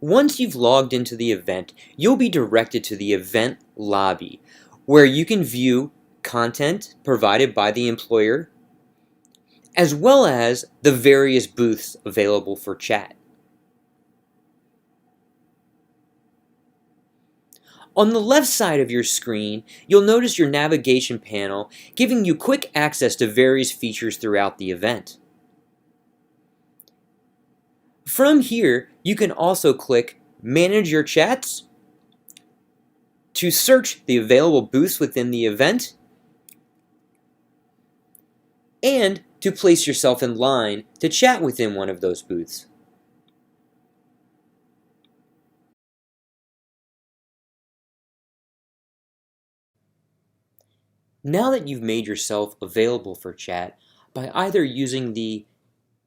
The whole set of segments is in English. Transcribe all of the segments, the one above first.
Once you've logged into the event, you'll be directed to the event lobby, where you can view content provided by the employer, as well as the various booths available for chat. On the left side of your screen, you'll notice your navigation panel giving you quick access to various features throughout the event. From here, you can also click Manage Your Chats to search the available booths within the event and to place yourself in line to chat within one of those booths. Now that you've made yourself available for chat by either using the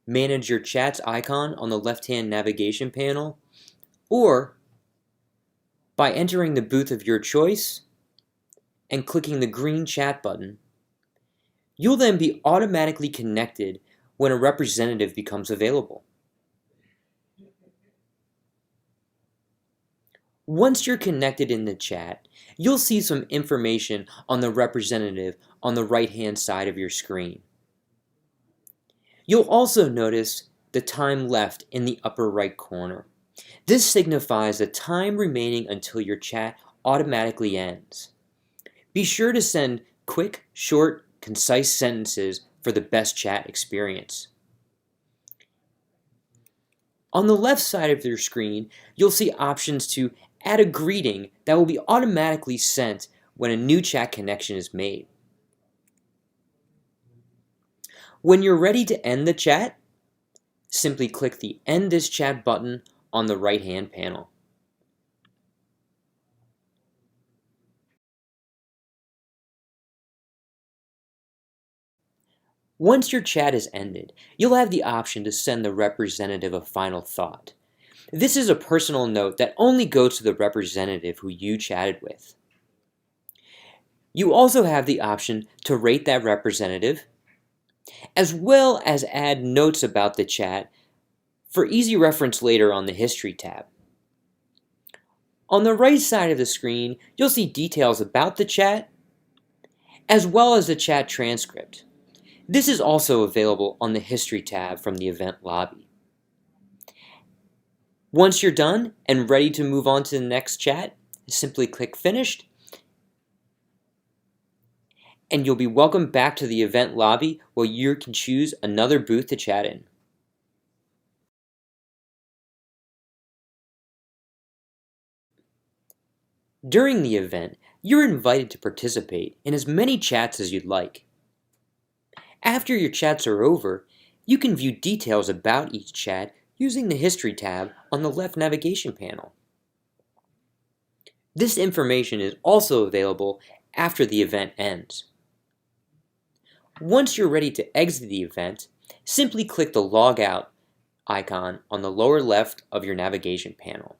Manage Your Chats icon on the left-hand navigation panel, or by entering the booth of your choice and clicking the green chat button, you'll then be automatically connected when a representative becomes available. Once you're connected in the chat, you'll see some information on the representative on the right-hand side of your screen. You'll also notice the time left in the upper right corner. This signifies the time remaining until your chat automatically ends. Be sure to send quick, short, concise sentences for the best chat experience. On the left side of your screen, you'll see options to add a greeting that will be automatically sent when a new chat connection is made. When you're ready to end the chat, simply click the End This Chat button on the right-hand panel. Once your chat is ended, you'll have the option to send the representative a final thought. This is a personal note that only goes to the representative who you chatted with. You also have the option to rate that representative, as well as add notes about the chat for easy reference later on the History tab. On the right side of the screen, you'll see details about the chat, as well as the chat transcript. This is also available on the History tab from the event lobby. Once you're done and ready to move on to the next chat, simply click Finished, and you'll be welcomed back to the event lobby where you can choose another booth to chat in. During the event, you're invited to participate in as many chats as you'd like. After your chats are over, you can view details about each chat using the History tab on the left navigation panel. This information is also available after the event ends. Once you're ready to exit the event, simply click the Log Out icon on the lower left of your navigation panel.